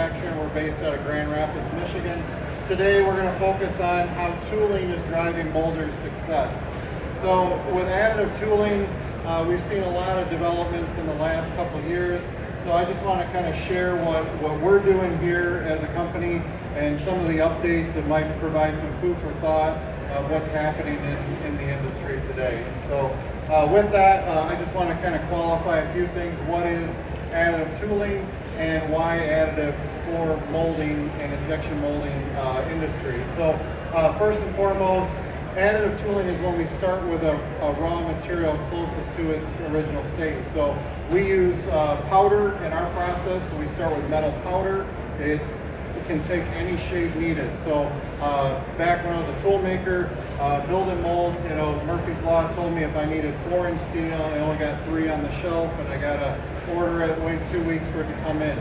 Manufacturing. We're based out of Grand Rapids, Michigan. Today we're going to focus on how tooling is driving molders' success. So with additive tooling, we've seen a lot of developments in the last couple of years. So I just want to kind of share what we're doing here as a company and some of the updates that might provide some food for thought of what's happening in the industry today. So with that, I just want to kind of qualify a few things. What is additive tooling and why additive for molding and injection molding industry? So first and foremost, additive tooling is when we start with a raw material closest to its original state. So we use powder in our process. So we start with metal powder. It can take any shape needed. So back when I was a tool maker, building molds, you know, Murphy's Law told me if I needed 4-inch steel, I only got 3 on the shelf, and I got to order it, wait 2 weeks for it to come in.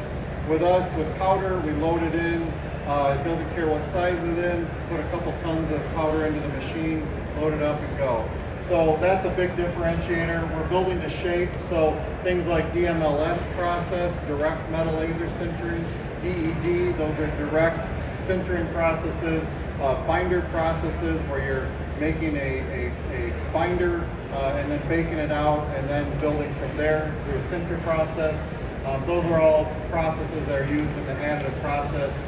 With us, with powder, we load it in. It doesn't care what size it's in. Put a couple tons of powder into the machine, load it up and go. So that's a big differentiator. We're building to shape, so things like DMLS process, direct metal laser sintering, DED, those are direct sintering processes, binder processes where you're making a binder and then baking it out and then building from there through a sinter process. Those are all processes that are used in the additive process.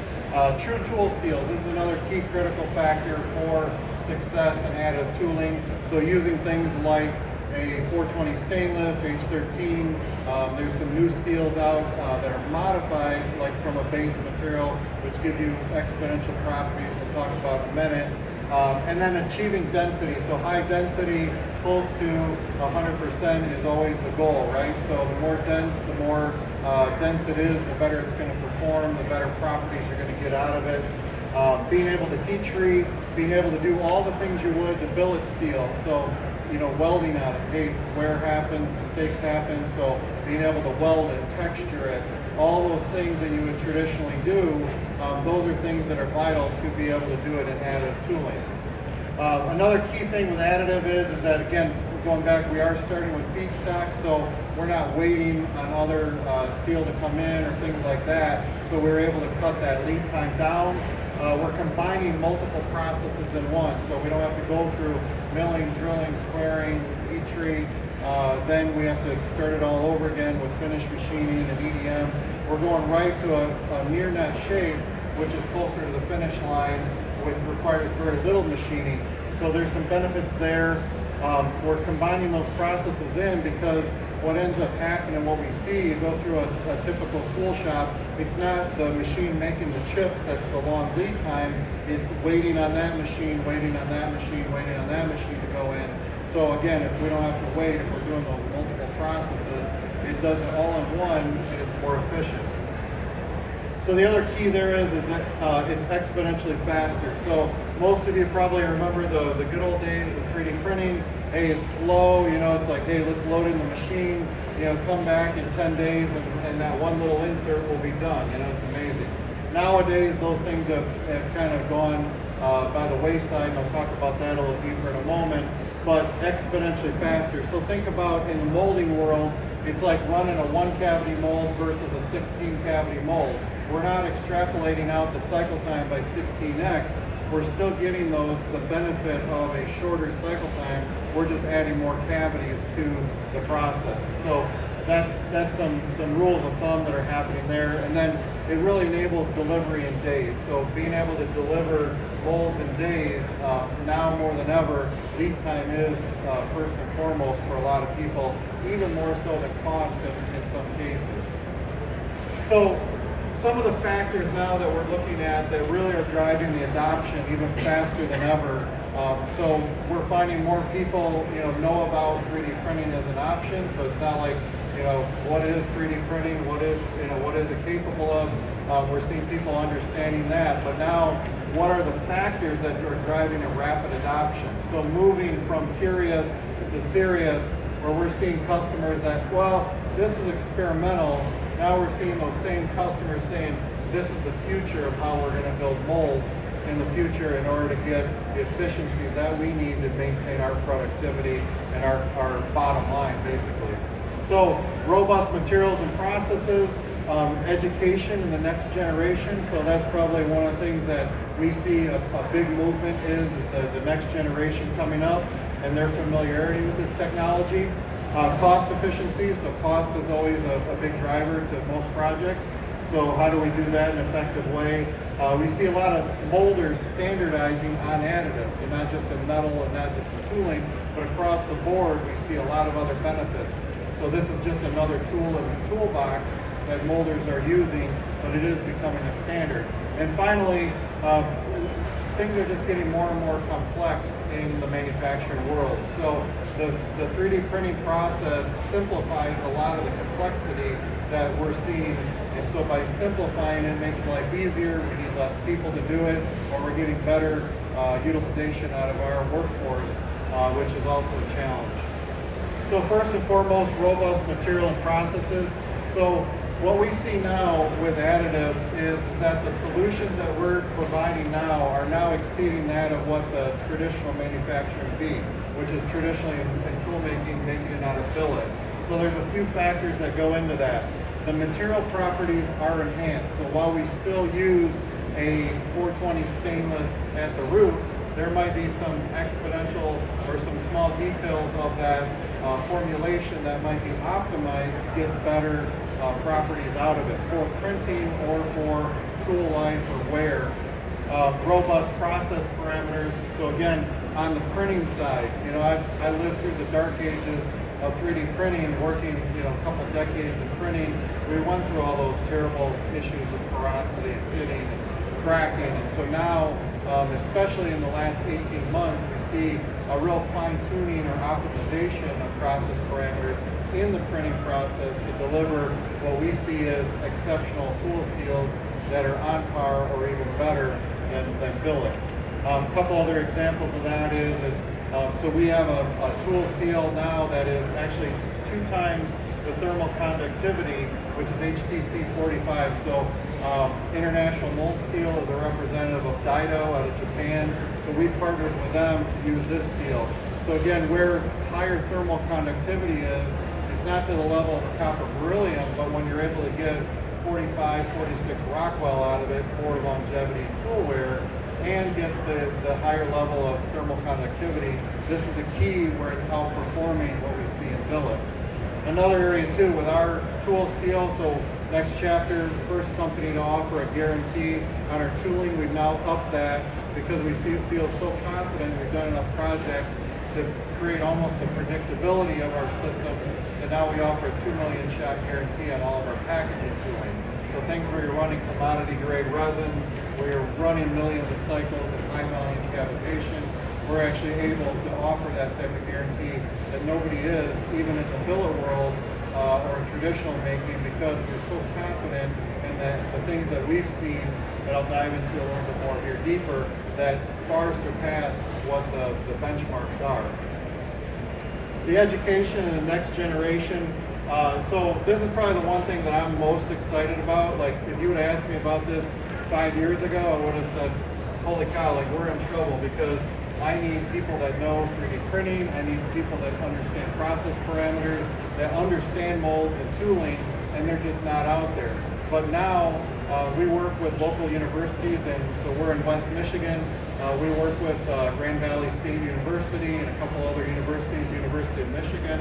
True tool steels, this is another key critical factor for success in additive tooling. So using things like a 420 stainless or H13, there's some new steels out that are modified like from a base material, which give you exponential properties we'll talk about in a minute. And then achieving density, so high density, close to 100% is always the goal, right? So the more dense it is, the better it's going to perform, the better properties you're going to get out of it. Being able to heat treat, being able to do all the things you would to billet steel. So, you know, welding on it, hey, wear happens, mistakes happen, so being able to weld it, texture it, all those things that you would traditionally do, those are things that are vital to be able to do it in additive tooling. Another key thing with additive is that, again, going back, we are starting with feedstock, so we're not waiting on other steel to come in or things like that, so we're able to cut that lead time down. We're combining multiple processes in one, so we don't have to go through milling, drilling, squaring, heat treat. Then we have to start it all over again with finish machining and EDM. We're going right to a near net shape, which is closer to the finish line, which requires very little machining. So there's some benefits there. We're combining those processes in because what ends up happening, what we see, you go through a typical tool shop, it's not the machine making the chips that's the long lead time, it's waiting on that machine, waiting on that machine, waiting on that machine to go in. So again, if we don't have to wait, if we're doing those multiple processes, it does it all in one and it's more efficient. So the other key there is that it's exponentially faster. So most of you probably remember the good old days of 3D printing. Hey, it's slow, you know, it's like, hey, let's load in the machine, you know, come back in 10 days and that one little insert will be done, you know, it's amazing. Nowadays, those things have kind of gone by the wayside, and I'll talk about that a little deeper in a moment, but exponentially faster. So think about in the molding world, it's like running a 1-cavity mold versus a 16-cavity mold. We're not extrapolating out the cycle time by 16x. We're still getting the benefit of a shorter cycle time. We're just adding more cavities to the process. So that's some rules of thumb that are happening there. And then it really enables delivery in days. So being able to deliver molds in days, now more than ever, lead time is first and foremost for a lot of people, even more so than cost in some cases. So some of the factors now that we're looking at that really are driving the adoption even faster than ever. So we're finding more people, you know about 3D printing as an option. So it's not like, you know, what is 3D printing? What is it capable of? We're seeing people understanding that. But now, what are the factors that are driving a rapid adoption? So moving from curious to serious, where we're seeing customers that, well, this is experimental. Now we're seeing those same customers saying, this is the future of how we're going to build molds in the future in order to get the efficiencies that we need to maintain our productivity and our bottom line, basically. So robust materials and processes, Education in the next generation, so that's probably one of the things that we see a big movement is the next generation coming up and their familiarity with this technology. Cost efficiency, so cost is always a big driver to most projects. So how do we do that in an effective way? We see a lot of molders standardizing on additives, so not just in metal and not just in tooling, but across the board we see a lot of other benefits. So this is just another tool in the toolbox that molders are using, but it is becoming a standard. And finally, things are just getting more and more complex in the manufacturing world. So the 3D printing process simplifies a lot of the complexity that we're seeing. And so by simplifying it makes life easier, we need less people to do it, or we're getting better utilization out of our workforce, which is also a challenge. So first and foremost, robust material and processes. So what we see now with additive is that the solutions that we're providing now are now exceeding that of what the traditional manufacturing would be, which is traditionally in tool making it out of billet. So there's a few factors that go into that. The material properties are enhanced. So while we still use a 420 stainless at the root, there might be some exponential or some small details of that formulation that might be optimized to get better properties out of it for printing or for tool life or wear. Robust process parameters. So again, on the printing side, I lived through the dark ages of 3D printing, working a couple decades in printing. We went through all those terrible issues of porosity and pitting and cracking, and so now, especially in the last 18 months, we see a real fine-tuning or optimization of process parameters in the printing process to deliver what we see as exceptional tool steels that are on par or even better than billet. A couple other examples of that is so we have a tool steel now that is actually 2 times the thermal conductivity, which is HTC 45. So International Mold Steel is a representative of Daido out of Japan. So we've partnered with them to use this steel. So again, where higher thermal conductivity is, it's not to the level of a copper beryllium, but when you're able to get 45, 46 Rockwell out of it for longevity and tool wear, and get the higher level of thermal conductivity, this is a key where it's outperforming what we see in billet. Another area too, with our tool steel, so next chapter, first company to offer a guarantee on our tooling. We've now upped that because we feel so confident we've done enough projects to create almost a predictability of our systems, and now we offer a 2 million shot guarantee on all of our packaging tooling. So things where you're running commodity grade resins, where you're running millions of cycles of high volume cavitation, we're actually able to offer that type of guarantee that nobody is, even in the billet world or traditional making, because we're so confident in the things that we've seen that I'll dive into a little bit more here deeper that far surpass what the benchmarks are. The education and the next generation. So this is probably the one thing that I'm most excited about. Like if you would have asked me about this 5 years ago, I would have said, holy cow, like we're in trouble because I need people that know 3D printing, I need people that understand process parameters, that understand molds and tooling, and they're just not out there. But now we work with local universities, and so we're in West Michigan. We work with Grand Valley State University and a couple other universities, University of Michigan,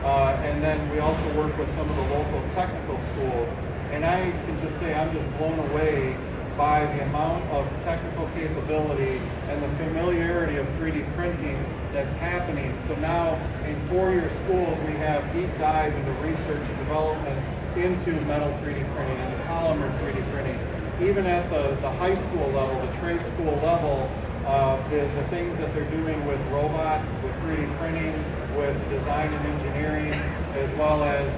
and then we also work with some of the local technical schools. And I can just say I'm just blown away by the amount of technical capability and the familiarity of 3D printing that's happening. So now in 4-year schools, we have deep dive into research and development into metal 3D printing, into polymer 3D printing. Even at the high school level, the trade school level, the things that they're doing with robots, with 3D printing, with design and engineering, as well as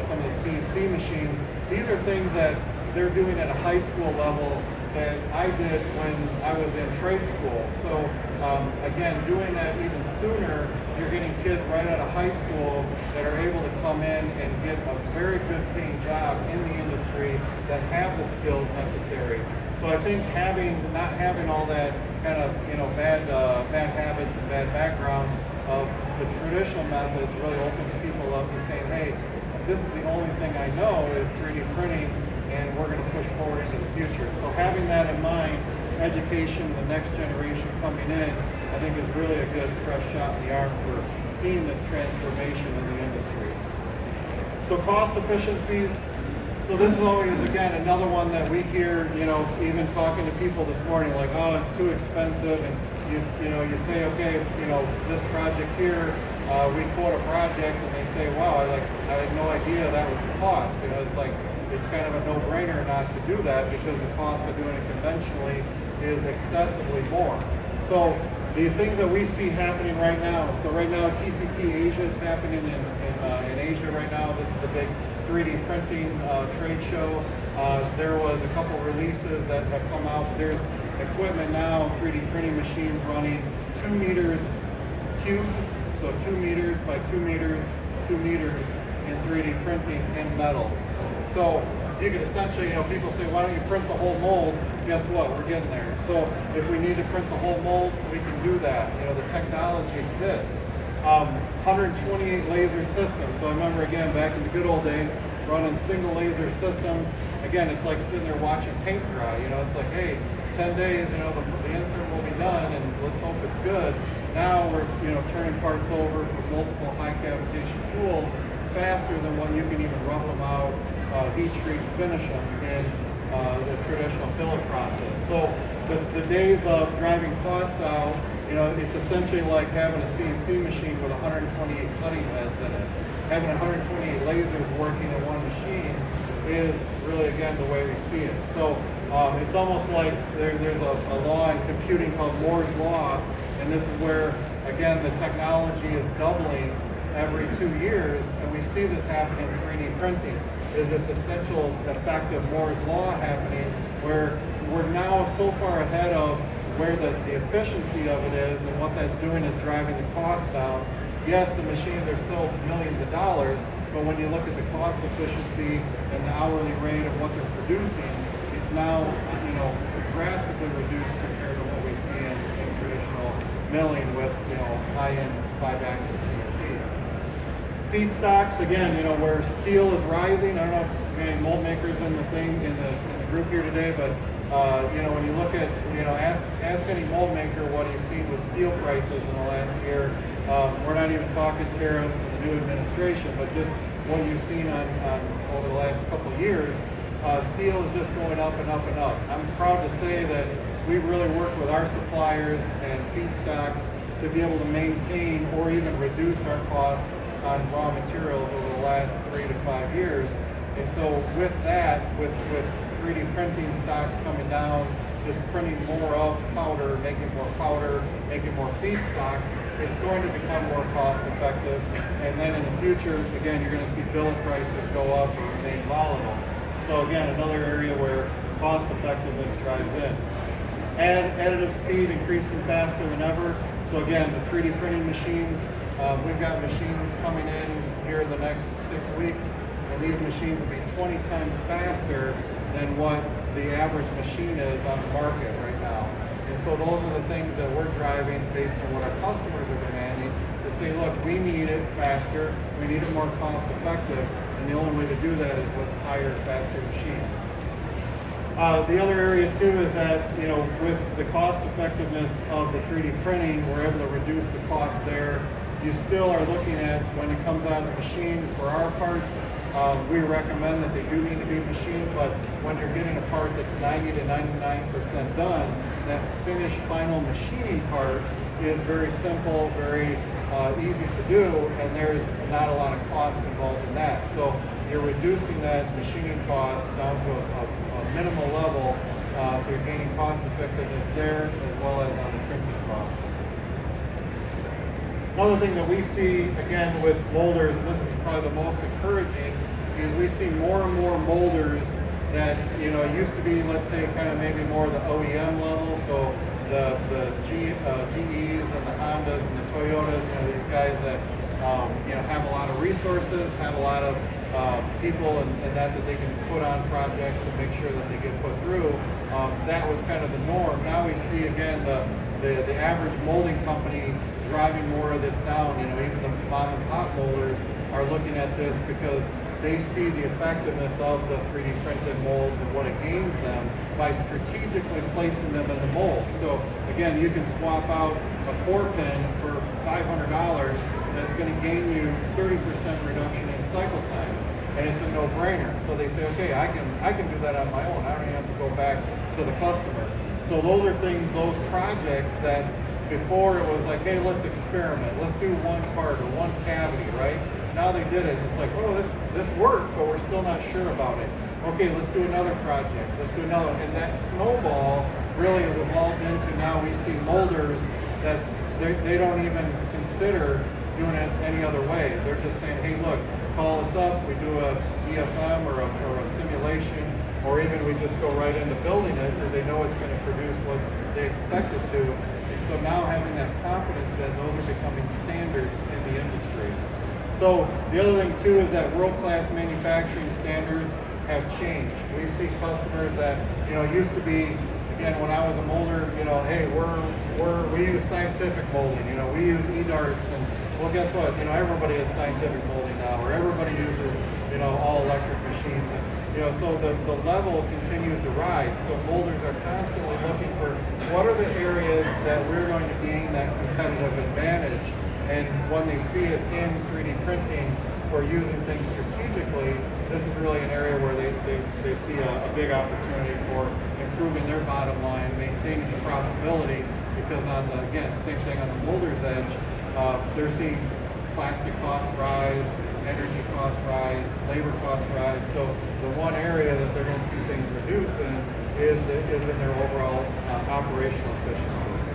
some of the CNC machines, these are things that they're doing at a high school level that I did when I was in trade school. So again, doing that even sooner, you're getting kids right out of high school that are able to come in and get a very good paying job in the industry that have the skills necessary. So I think not having all that kind of bad habits and bad background of the traditional methods really opens people up to saying, hey, this is the only thing I know is 3D printing, and we're going to push forward into the future. So having that in mind, education of the next generation coming in, I think is really a good fresh shot in the arm for seeing this transformation in the industry. So cost efficiencies. So this is always, again, another one that we hear, even talking to people this morning, like, oh, it's too expensive. And you say, okay, this project here, we quote a project and they say, wow, I had no idea that was the cost. It's like, it's kind of a no-brainer not to do that because the cost of doing it conventionally is excessively more. So the things that we see happening right now, so right now TCT Asia is happening in Asia right now. This is the big 3D printing trade show. There was a couple releases that have come out. There's equipment now, 3D printing machines running 2 meters cubed, so 2 meters by 2 meters, 2 meters in 3D printing in metal. So you could essentially, people say, why don't you print the whole mold? Guess what? We're getting there. So if we need to print the whole mold, we can do that. The technology exists. 128 laser systems. So I remember, again, back in the good old days, running single laser systems. Again, it's like sitting there watching paint dry. It's like, hey, 10 days, the insert will be done, and let's hope it's good. Now we're, turning parts over for multiple high cavitation tools faster than what you can even rough them out, heat treat, finish them in the traditional billet process. So the days of driving costs out, it's essentially like having a CNC machine with 128 cutting heads in it. Having 128 lasers working in one machine is really, again, the way we see it. So it's almost like there's a law in computing called Moore's Law, and this is where, again, the technology is doubling every 2 years, and we see this happen in 3D printing. Is this essential effect of Moore's Law happening, where we're now so far ahead of where the efficiency of it is, and what that's doing is driving the cost down. Yes, the machines are still millions of dollars, but when you look at the cost efficiency and the hourly rate of what they're producing, it's now drastically reduced compared to what we see in traditional milling with high-end 5-axis CNCs. Feedstocks, again, where steel is rising. I don't know if any mold makers in the group here today, but when you look at, ask any mold maker what he's seen with steel prices in the last year. We're not even talking tariffs and the new administration, but just what you've seen on over the last couple of years. Steel is just going up and up and up. I'm proud to say that we've really worked with our suppliers and feedstocks to be able to maintain or even reduce our costs on raw materials over the last 3 to 5 years. And so with that, with 3D printing stocks coming down, just printing more of powder, making more feedstocks, it's going to become more cost effective. And then in the future, again, you're going to see billet prices go up or remain volatile. So again, another area where cost effectiveness drives in. Additive speed increasing faster than ever. So again, the 3D printing machines, we've got machines coming in here in the next 6 weeks, and these machines will be 20 times faster than what the average machine is on the market right now. And so those are the things that we're driving based on what our customers are demanding, to say, look, we need it faster, we need it more cost effective, and the only way to do that is with higher, faster machines. The other area too is that, with the cost effectiveness of the 3D printing, we're able to reduce the cost there. You still are looking at, when it comes out of the machine, for our parts, we recommend that they do need to be machined, but when you're getting a part that's 90 to 99% done, that finished final machining part is very simple, very easy to do, and there's not a lot of cost involved in that. So you're reducing that machining cost down to a minimal level, so you're gaining cost effectiveness there as well as on the printing cost. Another thing that we see, again, with molders, and this is probably the most encouraging, is we see more and more molders that, it used to be, let's say, kind of maybe more the OEM level, so the GEs and the Hondas and the Toyotas, these guys that, have a lot of resources, have a lot of people and that they can put on projects and make sure that they get put through. That was kind of the norm. Now we see, again, the average molding company driving more of this down. Even the mom and pop molders are looking at this because they see the effectiveness of the 3D printed molds and what it gains them by strategically placing them in the mold. So again, you can swap out a core pin for $500 that's going to gain you 30% reduction in cycle time, and it's a no-brainer. So they say, okay, I can do that on my own. I don't even have to go back to the customer. So those are things, those projects that before it was like, hey, let's experiment. Let's do one part or one cavity, right? Now they did it. It's like, oh, this worked, but we're still not sure about it. Okay, let's do another project. Let's do another. And that snowball really has evolved into now we see molders that they don't even consider doing it any other way. They're just saying, hey, look, call us up. We do a DFM or a simulation, or even we just go right into building it because they know it's going to produce what they expect it to. And so now having that confidence that those are becoming standards in the industry. So the other thing too is that world-class manufacturing standards have changed. We see customers that, used to be, again, when I was a molder, hey, we use scientific molding, we use E-darts, and well, guess what? Everybody has scientific molding now, or everybody uses, all electric machines, and so the level continues to rise. So molders are constantly looking for what are the areas that we're going to gain that competitive advantage, and when they see it in 3D printing for using things strategically, this is really an area where they see a big opportunity for improving their bottom line, maintaining the profitability, because again, same thing on the molder's edge, they're seeing plastic costs rise, energy costs rise, labor costs rise. So the one area that they're going to see things reduce in is in their overall operational efficiencies.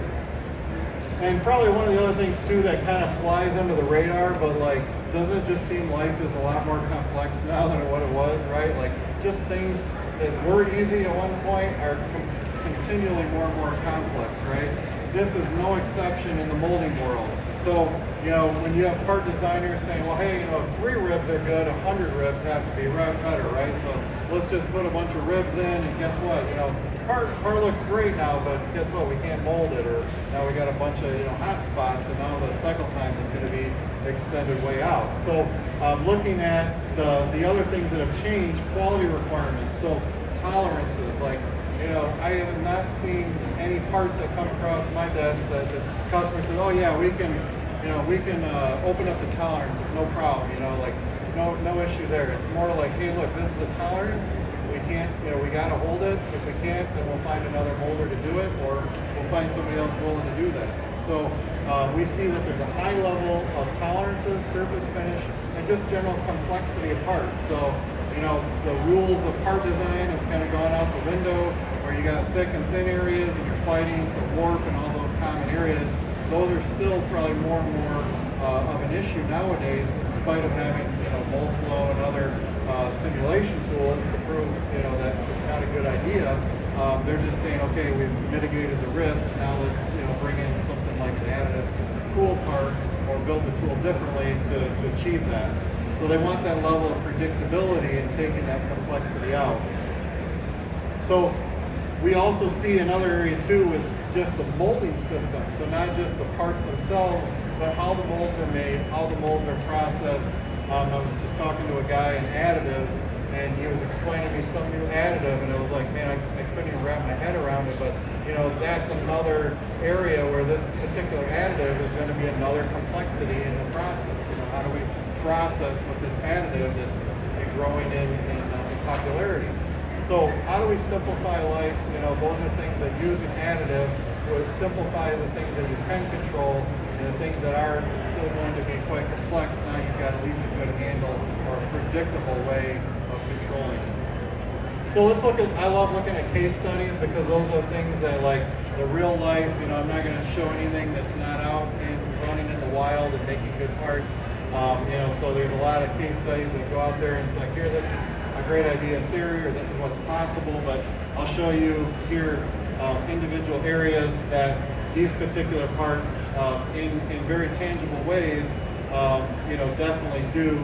And probably one of the other things too that kind of flies under the radar, but like, doesn't it just seem life is a lot more complex now than what it was, right? Like just things that were easy at one point are continually more and more complex, right? This is no exception in the molding world. So, when you have part designers saying, well, hey, 3 ribs are good, 100 ribs have to be better, right? So let's just put a bunch of ribs in, and guess what? Part looks great now, but guess what? We can't mold it, or now we got a bunch of hot spots, and now the cycle time is going to be extended way out. So looking at the other things that have changed, quality requirements, so tolerances, like I have not seen any parts that come across my desk that the customer says, oh yeah, we can open up the tolerances, no problem, like no issue there. It's more like, hey, look, this is the tolerance. We can't, we got to hold it. If we can't, then we'll find another molder to do it, or we'll find somebody else willing to do that. So we see that there's a high level of tolerances, surface finish, and just general complexity of parts. So, the rules of part design have kind of gone out the window, where you got thick and thin areas, and you're fighting some warp and all those common areas. Those are still probably more and more of an issue nowadays, in spite of having, mold flow and other simulation tools to prove, that it's not a good idea. They're just saying, okay, we've mitigated the risk. Now let's, bring in something like an additive cool part, or build the tool differently to achieve that. So they want that level of predictability and taking that complexity out. So we also see another area too with just the molding system. So not just the parts themselves, but how the molds are made, how the molds are processed. I was just talking to a guy in additives, and he was explaining to me some new additive, and I was like, man, I couldn't even wrap my head around it, but that's another area where this particular additive is going to be another complexity in the process. How do we process with this additive that's growing in popularity? So how do we simplify life? Those are things that using additive would simplify the things that you can control, and the things that are still going to be quite complex. Now you've got at least a good handle or a predictable way of controlling it. So let's look at, I love looking at case studies, because those are the things that, like, the real life, I'm not going to show anything that's not out and running in the wild and making good parts. So there's a lot of case studies that go out there, and it's like, here, this is a great idea in theory, or this is what's possible, but I'll show you here individual areas that these particular parts in very tangible ways, definitely do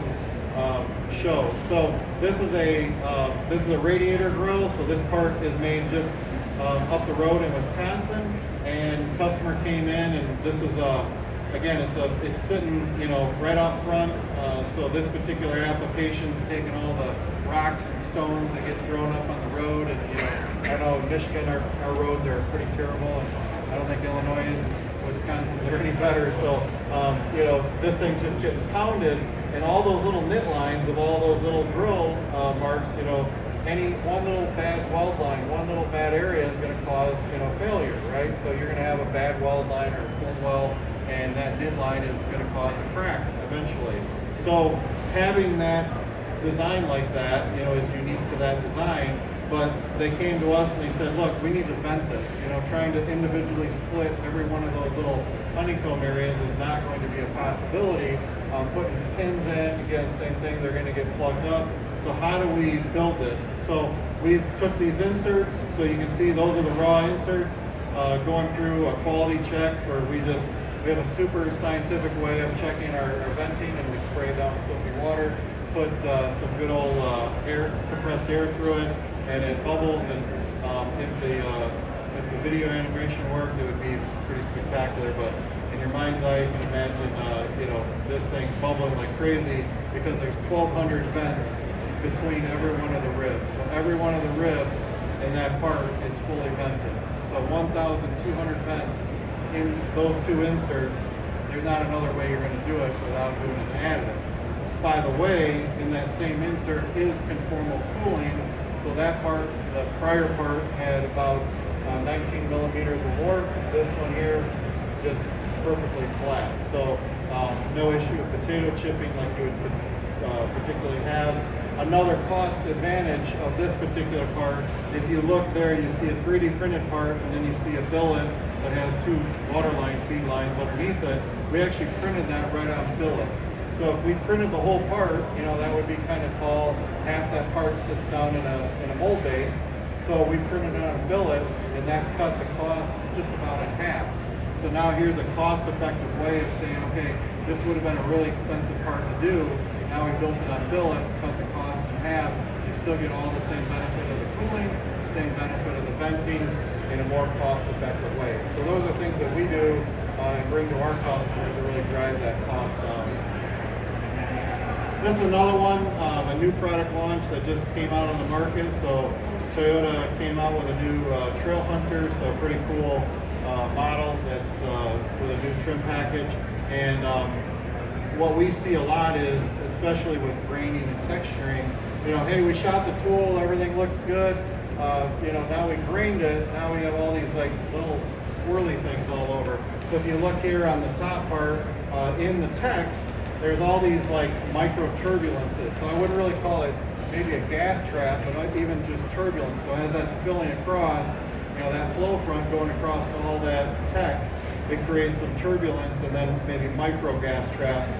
show. So this is a radiator grill. So this part is made just up the road in Wisconsin, and customer came in, and this is again, it's sitting, right out front. So this particular application's taking all the rocks and stones that get thrown up on the road. And I don't know, in Michigan, our roads are pretty terrible, and I don't think Illinois and Wisconsin's are any better. So this thing's just getting pounded, and all those little knit lines of all those little grill marks, any one little bad weld line, one little bad area is going to cause failure, right? So you're going to have a bad weld line or a pulled weld, and that knit line is going to cause a crack eventually. So having that design like that, is unique to that design. But they came to us and they said, look, we need to vent this. Trying to individually split every one of those little honeycomb areas is not going to be a possibility. Putting pins in, again, same thing, they're going to get plugged up. So how do we build this? So we took these inserts, so you can see those are the raw inserts, going through a quality check we have a super scientific way of checking our venting, and we spray it down with soapy water, put some good old compressed air through it, and it bubbles, and if the video animation worked, it would be pretty spectacular. But in your mind's eye, you can imagine this thing bubbling like crazy, because there's 1,200 vents between every one of the ribs. So every one of the ribs in that part is fully vented. So 1,200 vents in those two inserts. There's not another way you're going to do it without doing an additive. By the way, in that same insert is conformal cooling. So that part, the prior part, had about 19 millimeters of warp. This one here, just perfectly flat. So no issue with potato chipping like you would particularly have. Another cost advantage of this particular part, if you look there, you see a 3D printed part, and then you see a billet that has two waterline feed lines underneath it. We actually printed that right on billet. So if we printed the whole part, that would be kind of tall. Half that part sits down in a mold base. So we printed it on a billet, and that cut the cost just about in half. So now here's a cost-effective way of saying, okay, this would have been a really expensive part to do. Now we built it on billet, cut the cost in half. You still get all the same benefit of the cooling, same benefit of the venting in a more cost-effective way. So those are things that we do and bring to our customers to really drive that cost down. This is another one, a new product launch that just came out on the market. So Toyota came out with a new Trail Hunter, so a pretty cool model that's with a new trim package. And what we see a lot is, especially with graining and texturing, hey, we shot the tool, everything looks good. Now we grained it, now we have all these like little swirly things all over. So if you look here on the top part, in the text, there's all these like micro turbulences. So I wouldn't really call it maybe a gas trap, but even just turbulence. So as that's filling across, that flow front going across all that text, it creates some turbulence and then maybe micro gas traps.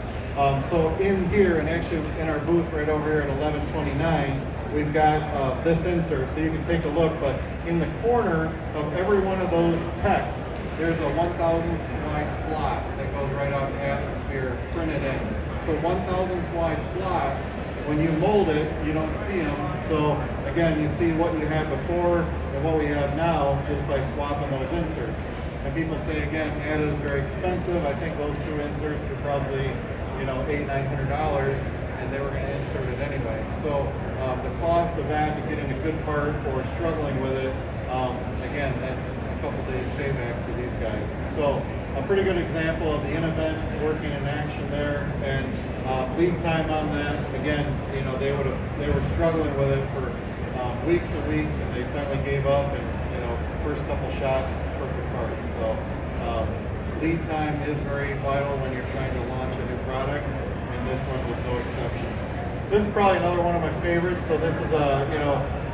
So in here, and actually in our booth right over here at 1129, we've got this insert, so you can take a look, but in the corner of every one of those texts, there's a 1,000th wide slot that goes right out to atmosphere printed in. So 1,000th wide slots, when you mold it, you don't see them. So again, you see what you had before and what we have now just by swapping those inserts. And people say, again, additive is very expensive. I think those two inserts were probably, $800–900, and they were going to insert it anyway. So the cost of that to get in a good part or struggling with it, again, that's a couple days payback for these guys. So a pretty good example of the Innovent working in action there, and lead time on that. Again, they were struggling with it for weeks and weeks, and they finally gave up. And first couple shots, perfect parts. So lead time is very vital when you're trying to launch a new product, and this one was no exception. This is probably another one of my favorites. So this is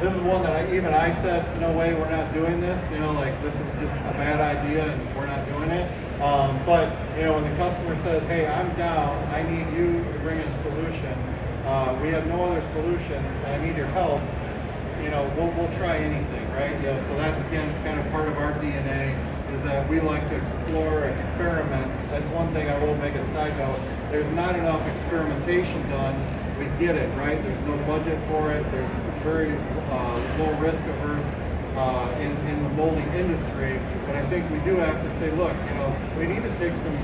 this is one that I said, no way, we're not doing this. This is just a bad idea, and we're not doing it. But when the customer says, hey, I'm down, I need you to bring a solution. We have no other solutions, and I need your help. We'll try anything, right? So that's again kind of part of our DNA, is that we like to explore, experiment. That's one thing I will make a side note. There's not enough experimentation done. We get it, right? There's no budget for it. There's very low risk averse in the molding industry. But I think we do have to say, look, we need to take some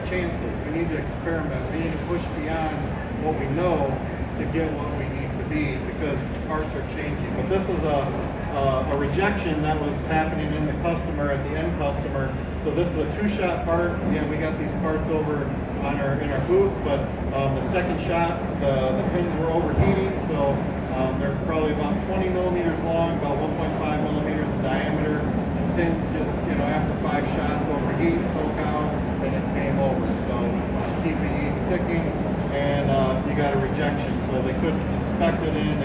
chances. We need to experiment. We need to push beyond what we know to get what we need to be, because parts are changing. But this was a rejection that was happening in the customer, at the end customer. So this is a two-shot part. Again, we got these parts over in our booth, but the second shot, the pins were overheating, so they're probably about 20 millimeters long, about 1.5 millimeters in diameter. The pins just, after 5 shots overheat, soak out, and it's game over. So TPE sticking, and you got a rejection. So they couldn't inspect it in.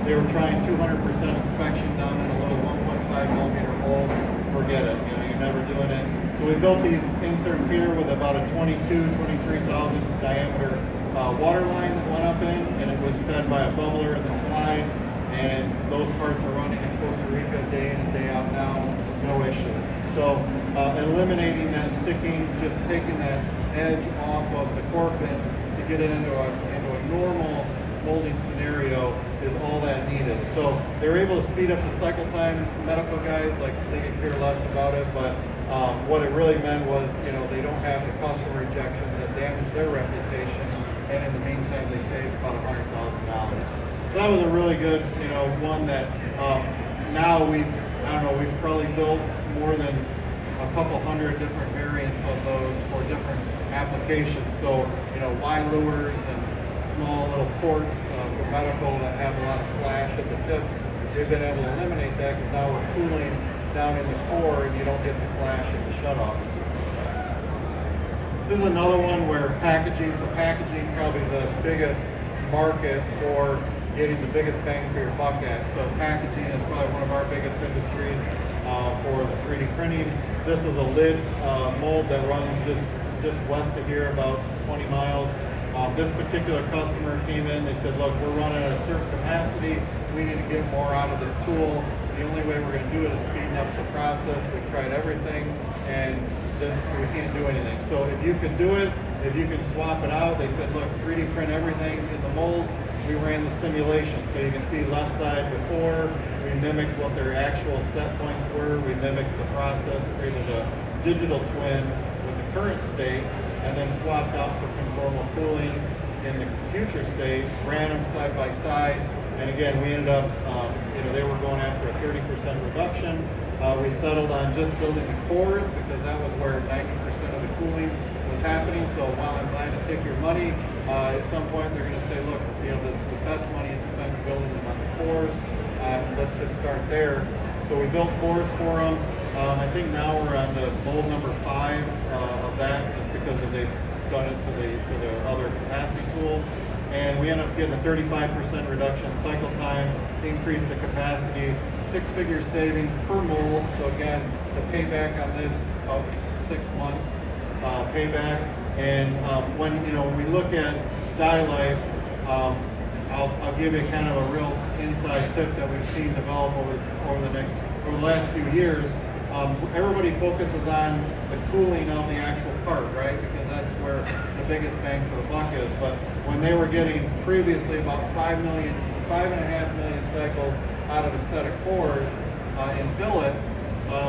They were trying 200% inspection down in a little 1.5 millimeter hole. Forget it. You're never doing it. So we built these inserts here with about a 23 thousandths diameter water line that went up in, and it was fed by a bubbler in the slide. And those parts are running in Costa Rica day in and day out now, no issues. So eliminating that sticking, just taking that edge off of the core pin to get it into a normal molding scenario is all that needed. So they were able to speed up the cycle time. Medical guys, they could care less about it, but what it really meant was, they don't have the customer rejections that damage their reputation, and in the meantime, they saved about $100,000. So that was a really good, one that now we've probably built more than a couple hundred different variants of those for different applications. So, Y lures and small little ports for medical that have a lot of flash at the tips. We've been able to eliminate that because now we're cooling down in the core and you don't get the flash at the shutoffs. This is another one where packaging probably the biggest market for getting the biggest bang for your buck at. So packaging is probably one of our biggest industries for the 3D printing. This is a lid mold that runs just west of here, about 20 miles. This particular customer came in, they said, look, we're running at a certain capacity, we need to get more out of this tool. The only way we're going to do it is speeding up the process. We tried everything, and we can't do anything. So if you can do it, if you can swap it out, they said, look, 3D print everything in the mold. We ran the simulation, so you can see left side before, we mimicked what their actual set points were, we mimicked the process, created a digital twin with the current state, and then swapped out for conformal cooling in the future state, ran them side by side, and again, we ended up, they were going after a 30% reduction. We settled on just building the cores because that was where 90% of the cooling was happening. So while I'm glad to take your money, at some point they're going to say, look, the best money is spent building them on the cores. Let's just start there. So we built cores for them. I think now we're on the mold number 5 of that, just because they've done it to the other capacity tools. And we end up getting a 35% reduction in cycle time, increase the capacity, 6-figure savings per mold. So again, the payback on this, about 6 months payback. And when we look at die life, I'll give you kind of a real inside tip that we've seen develop over the last few years. Everybody focuses on the cooling of the actual part, right? Because that's where the biggest bang for the buck is. But when they were getting previously about 5.5 million cycles out of a set of cores in billet,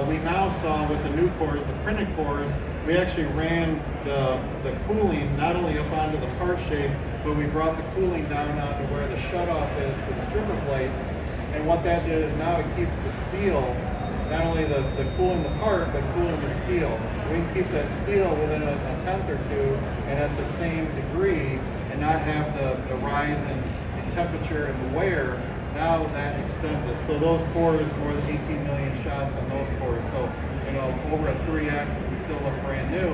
we now saw with the new cores, the printed cores, we actually ran the cooling not only up onto the part shape, but we brought the cooling down onto where the shutoff is for the stripper plates. And what that did is now it keeps the steel, not only the cooling the part, but cooling the steel. We can keep that steel within a tenth or two and at the same degree and not have the rise in temperature and the wear. Now that extends it. So those cores, more than 18 million shots on those cores. So, over a 3X and still look brand new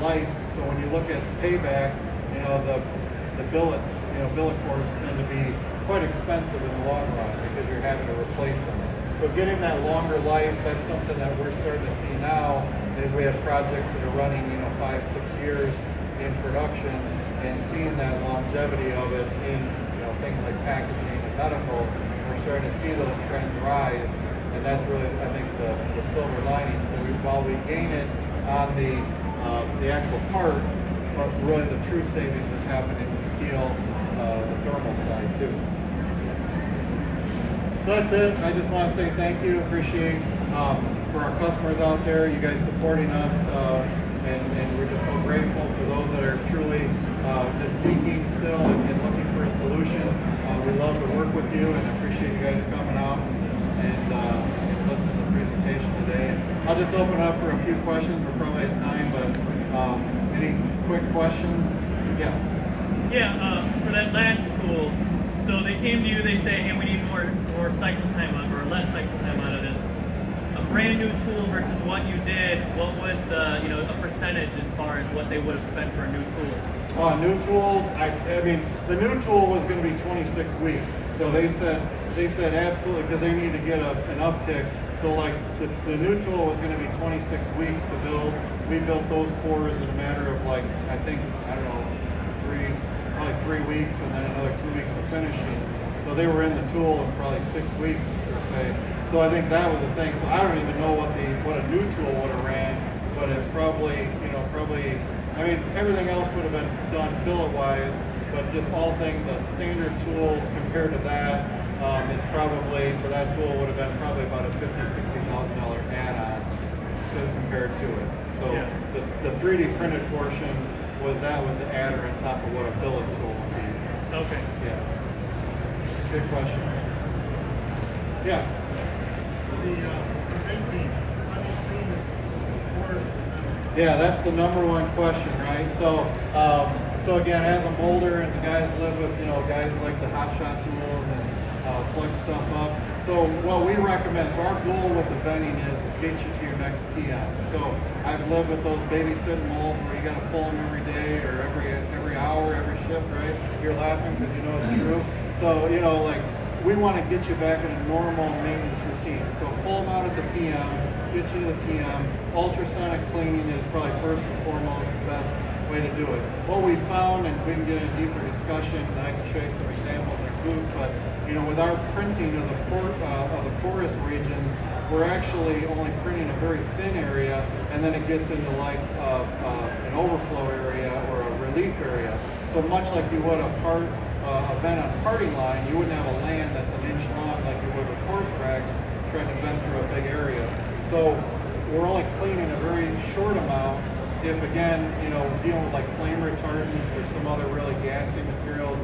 life. So when you look at payback, the billets, billet cores tend to be quite expensive in the long run because you're having to replace them. So getting that longer life, that's something that we're starting to see now. Is we have projects that are running, 5-6 years in production, and seeing that longevity of it in, things like packaging and medical. We're starting to see those trends rise, and that's really, I think, the silver lining. So while we gain it on the actual part, but really the true savings is happening in the steel, the thermal side too. So that's it. I just want to say thank you. Appreciate for our customers out there, you guys supporting us, and we're just so grateful for those that are truly just seeking still and looking for a solution. We love to work with you, and I appreciate you guys coming out and listening to the presentation today. And I'll just open it up for a few questions. We're probably at time, but any quick questions? Yeah. Yeah, for that last tool, so they came to you, they say, hey, we need more cycle time or less cycle time out of this. A brand new tool versus what you did, what was the, a percentage as far as what they would have spent for a new tool? A new tool, I mean, the new tool was going to be 26 weeks. So they said absolutely, because they need to get an uptick. So like the new tool was going to be 26 weeks to build. We built those cores in a matter of like, I think, I don't know, probably 3 weeks, and then another 2 weeks of finishing. So they were in the tool in probably 6 weeks per se. So I think that was the thing. So I don't even know what a new tool would have ran, but it's probably, I mean, everything else would have been done billet-wise, but just all things, a standard tool compared to that, it's probably, for that tool would have been probably about a $50,000, $60,000 add-on compared to it. So yeah. The 3D printed portion was the adder on top of what a billet tool would be. Okay. Yeah. Good question. Yeah. Yeah, that's the number one question, right? So, so again, as a molder, and the guys live with, guys like the hot shot tools and plug stuff up. So what we recommend, so our goal with the vending is to get you to your next PM. So I've lived with those babysitting molds where you got to pull them every day or every hour, every shift, right? You're laughing because you know it's true. So, like, we want to get you back in a normal maintenance routine. So pull them out at the PM, get you to the PM. Ultrasonic cleaning is probably first and foremost the best way to do it. What we found, and we can get into deeper discussion, and I can show you some examples in our booth, but with our printing of the porous regions, we're actually only printing a very thin area, and then it gets into like an overflow area or a relief area. So much like you would a vent on a parting line, you wouldn't have a land that's an inch long like you would with coarse rags trying to vent through a big area. So we're only cleaning a very short amount. If again, dealing with like flame retardants or some other really gassy materials,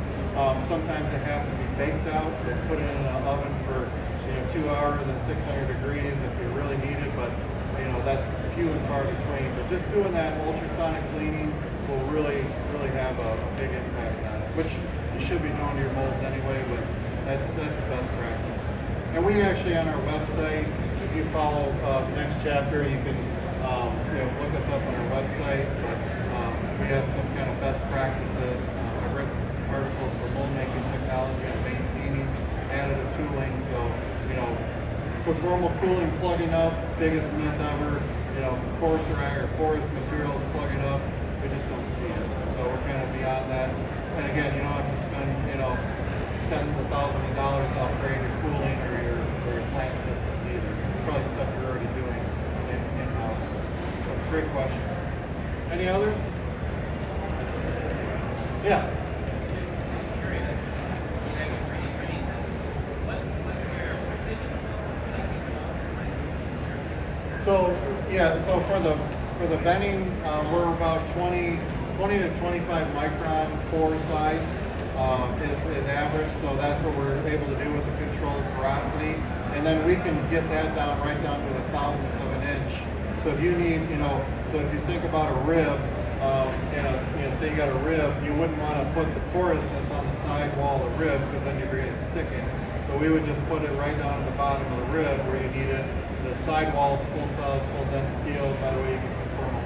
sometimes it has to be baked out, so put it in an oven for 2 hours at 600 degrees if you really need it, but that's few and far between. But just doing that ultrasonic cleaning will really have a big impact on it, which you should be doing to your molds anyway, but that's the best practice. And we actually, on our website, if you follow the next chapter, you can look us up on our website, but we have some kind of best practices. I've written articles for mold making technology on maintaining additive tooling. So, conformal cooling plugging up, biggest myth ever. Porous rag or porous materials plugging up, we just don't see it. So we're kind of beyond that. And again, you don't have to spend, tens of thousands of dollars to upgrade your cooling or your plant systems either. It's probably stuff you're already doing in-house. So great question. Any others? Yeah. So for the venting, we're about 20 to 25 micron pore size is average. So that's what we're able to do with the controlled porosity, and then we can get that down right down to the thousandths of an inch. So if you need, so if you think about a rib, say you got a rib, you wouldn't want to put the porousness on the side wall of the rib because then you're really sticking. So we would just put it right down at the bottom of the rib where you need it. The sidewall is full solid, full dense steel. By the way, you can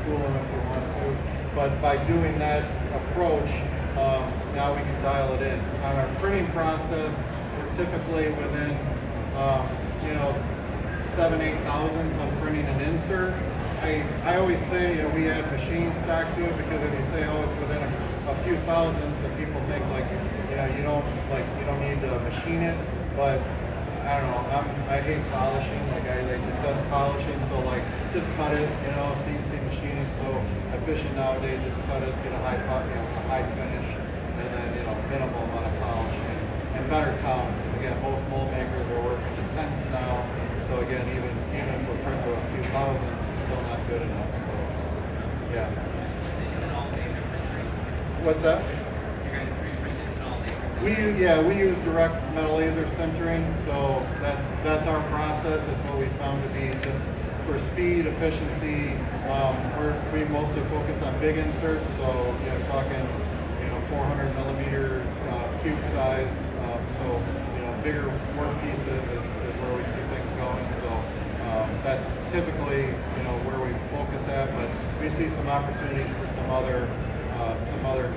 cool them if you want to. But by doing that approach, now we can dial it in. On our printing process, we're typically within, 7-8 thousandths on printing an insert. I always say, we add machine stock to it because if you say, it's within a few thousandths, then people think you don't need to machine it. But I don't know, I hate polishing, I detest polishing, so just cut it, CNC machining, so efficient nowadays, just cut it, get a high finish, and then, minimal amount of polishing. and better tolerance. Because again, most mold makers are working to tenths now. So again, even if we're printing a few thousandths, it's still not good enough. So yeah. What's that? We use direct metal laser sintering, so that's our process. That's what we found to be just for speed, efficiency. We mostly focus on big inserts, so talking 400 millimeter cube size. So bigger work pieces is where we see things going. So that's typically where we focus at, but we see some opportunities for some other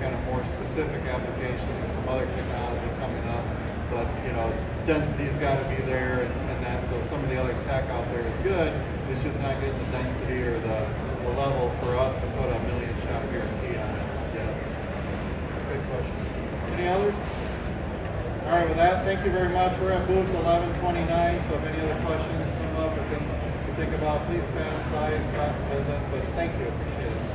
kind of more specific applications or some other technology coming up. But density's got to be there, and that. So some of the other tech out there is good. It's just not getting the density or the level for us to put a million shot guarantee on it yet. So good question. Any others? All right, with that, thank you very much. We're at booth 1129. So if any other questions come up or things you think about, please pass by and stop and visit us. But thank you. Appreciate it.